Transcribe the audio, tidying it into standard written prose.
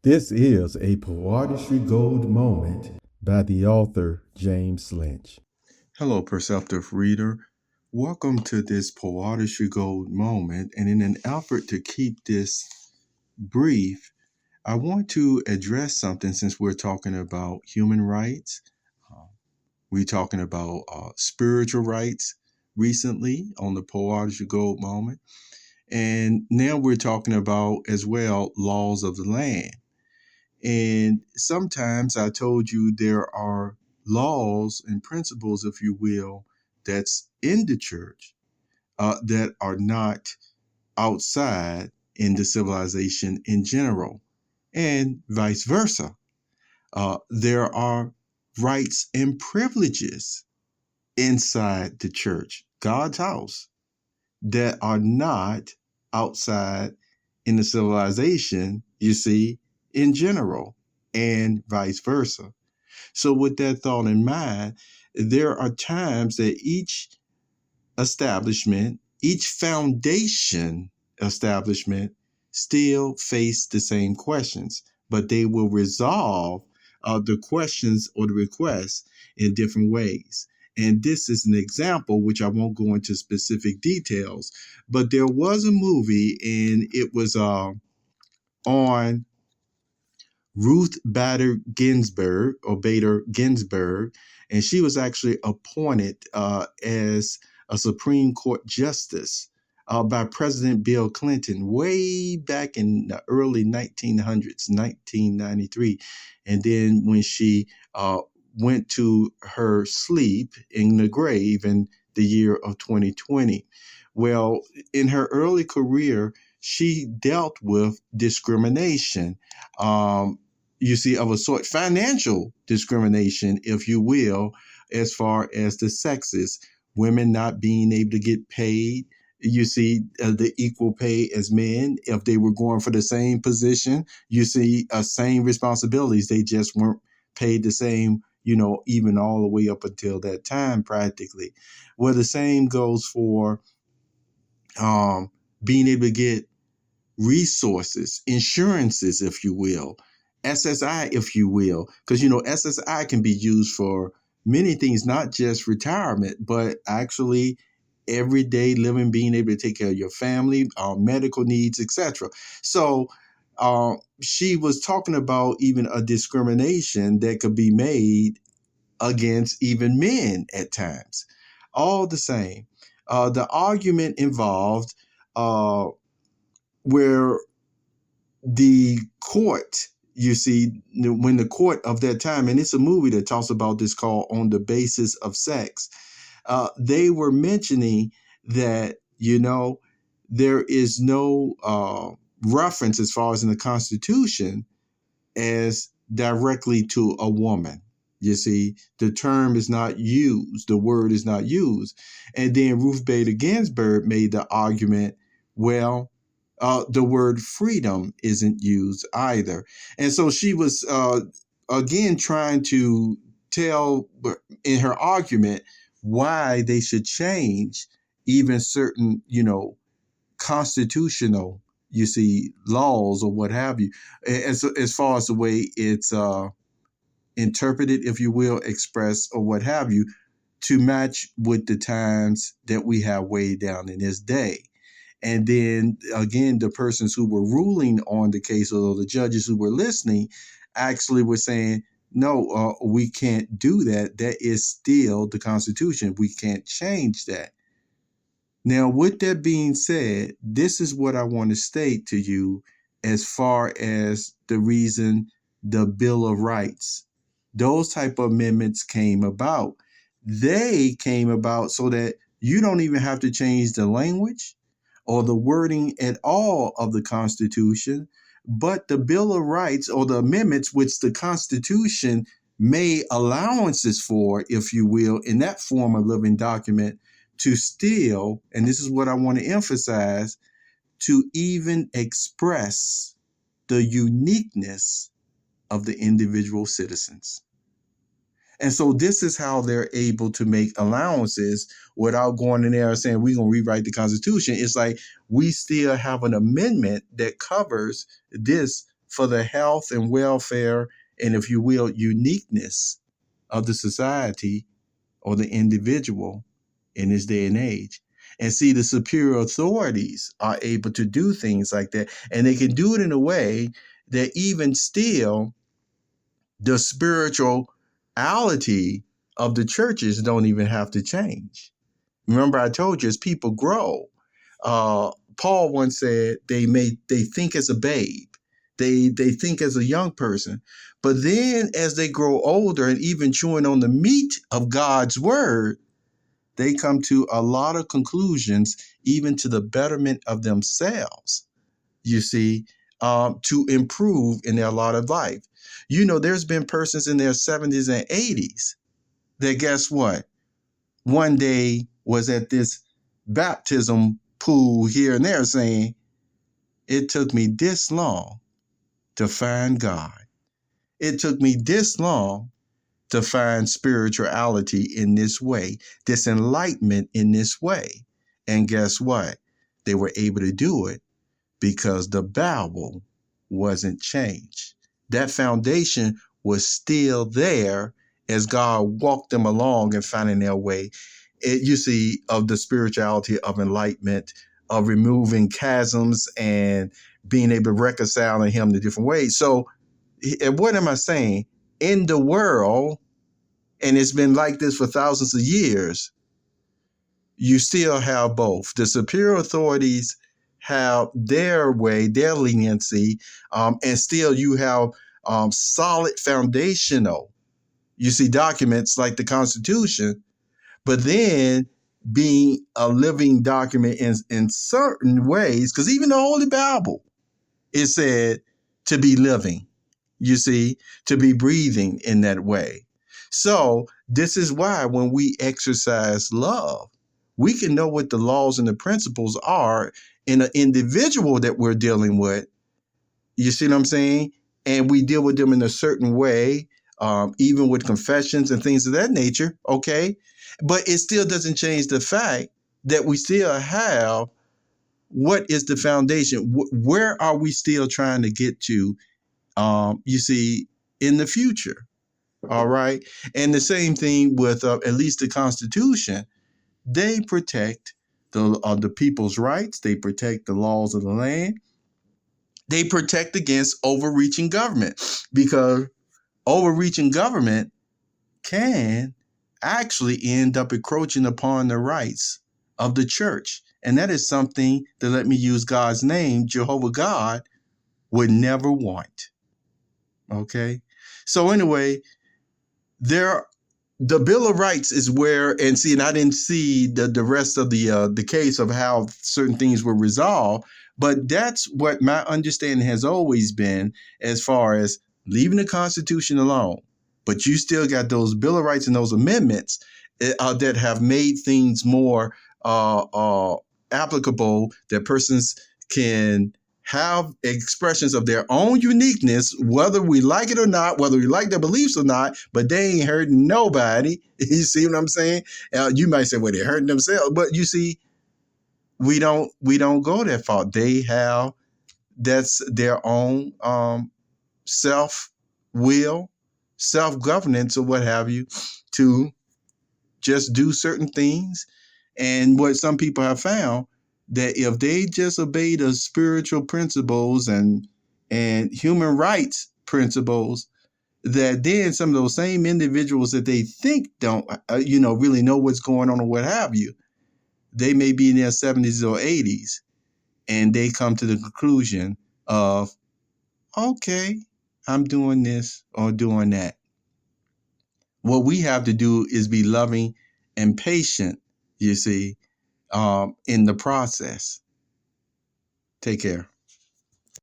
This is a Poeartistry Gold Moment by the author James Lynch. Hello, perceptive reader. Welcome to this Poeartistry Gold Moment. And in an effort to keep this brief, I want to address something since we're talking about human rights. We're talking about spiritual rights recently on the Poeartistry Gold Moment. And now we're talking about as well laws of the land. And sometimes I told you there are laws and principles, if you will, that's in the church that are not outside in the civilization in general, and vice versa. There are rights and privileges inside the church, God's house, that are not outside in the civilization, you see, in general, and vice versa. So with that thought in mind, there are times that each establishment, each foundation establishment still face the same questions, but they will resolve the questions or the requests in different ways. And this is an example, which I won't go into specific details, but there was a movie and it was on Ruth Bader Ginsburg, or Bader Ginsburg, and she was actually appointed as a Supreme Court justice by President Bill Clinton way back in the early 1900s, 1993. And then when she went to her sleep in the grave in the year of 2020. Well, in her early career, she dealt with discrimination, you see, of a sort, financial discrimination, if you will, as far as the sexes, women not being able to get paid, you see, the equal pay as men. If they were going for the same position, you see, same responsibilities, they just weren't paid the same, even all the way up until that time, practically. Well, the same goes for being able to get resources, insurances, if you will, SSI, if you will, because, SSI can be used for many things, not just retirement, but actually everyday living, being able to take care of your family, medical needs, etc. So she was talking about even a discrimination that could be made against even men at times. All the same, the argument involved where the court, you see, when the court of that time, and it's a movie that talks about this called On the Basis of Sex, they were mentioning that, there is no reference as far as in the Constitution as directly to a woman. You see, the term is not used, the word is not used. And then Ruth Bader Ginsburg made the argument, well, the word freedom isn't used either. And so she was, again, trying to tell in her argument why they should change even certain, constitutional, you see, laws or what have you, as far as the way it's interpreted, if you will, expressed or what have you, to match with the times that we have way down in this day. And then again, the persons who were ruling on the case, or the judges who were listening, actually were saying, no, we can't do that. That is still the Constitution. We can't change that. Now, with that being said, this is what I want to state to you as far as the reason the Bill of Rights, those type of amendments came about. They came about so that you don't even have to change the language or the wording at all of the Constitution, but the Bill of Rights, or the amendments which the Constitution made allowances for, if you will, in that form of living document, to still, and this is what I want to emphasize, to even express the uniqueness of the individual citizens. And so this is how they're able to make allowances without going in there and saying, we're going to rewrite the Constitution. It's like we still have an amendment that covers this for the health and welfare, and if you will, uniqueness of the society or the individual in this day and age. And see, the superior authorities are able to do things like that. And they can do it in a way that even still the spirituality of the churches don't even have to change. Remember, I told you, as people grow, Paul once said they think as a babe, they think as a young person, but then as they grow older and even chewing on the meat of God's word, they come to a lot of conclusions, even to the betterment of themselves. You see, to improve in their lot of life. There's been persons in their 70s and 80s that, guess what? One day was at this baptism pool here and there saying, it took me this long to find God. It took me this long to find spirituality in this way, this enlightenment in this way. And guess what? They were able to do it because the Bible wasn't changed. That foundation was still there as God walked them along and finding their way. You see, of the spirituality of enlightenment, of removing chasms and being able to reconcile in Him the different ways. So, what am I saying? In the world, and it's been like this for thousands of years, you still have both. The superior authorities have their way, their leniency, and still you have solid foundational, documents like the Constitution, but then being a living document in certain ways, because even the Holy Bible is said to be living, to be breathing in that way. So this is why when we exercise love, we can know what the laws and the principles are in an individual that we're dealing with. You see what I'm saying? And we deal with them in a certain way, even with confessions and things of that nature. Okay. But it still doesn't change the fact that we still have what is the foundation? Where are we still trying to get to, in the future? All right. And the same thing with at least the Constitution. They protect the people's rights. They protect the laws of the land. They protect against overreaching government, because overreaching government can actually end up encroaching upon the rights of the church. And that is something that, let me use God's name, Jehovah God, would never want. Okay. So anyway, the Bill of Rights is where, and I didn't see the rest of the case of how certain things were resolved, but that's what my understanding has always been, as far as leaving the Constitution alone. But you still got those Bill of Rights and those amendments that have made things more applicable, that persons can have expressions of their own uniqueness, whether we like it or not, whether we like their beliefs or not, but they ain't hurting nobody. You see what I'm saying? You might say, well, they're hurting themselves, but you see, we don't go that far. They have, that's their own self-will, self-governance, or what have you, to just do certain things. And what some people have found, that if they just obey the spiritual principles and human rights principles, that then some of those same individuals that they think don't, really know what's going on or what have you, they may be in their 70s or 80s, and they come to the conclusion of, okay, I'm doing this or doing that. What we have to do is be loving and patient, in the process. Take care.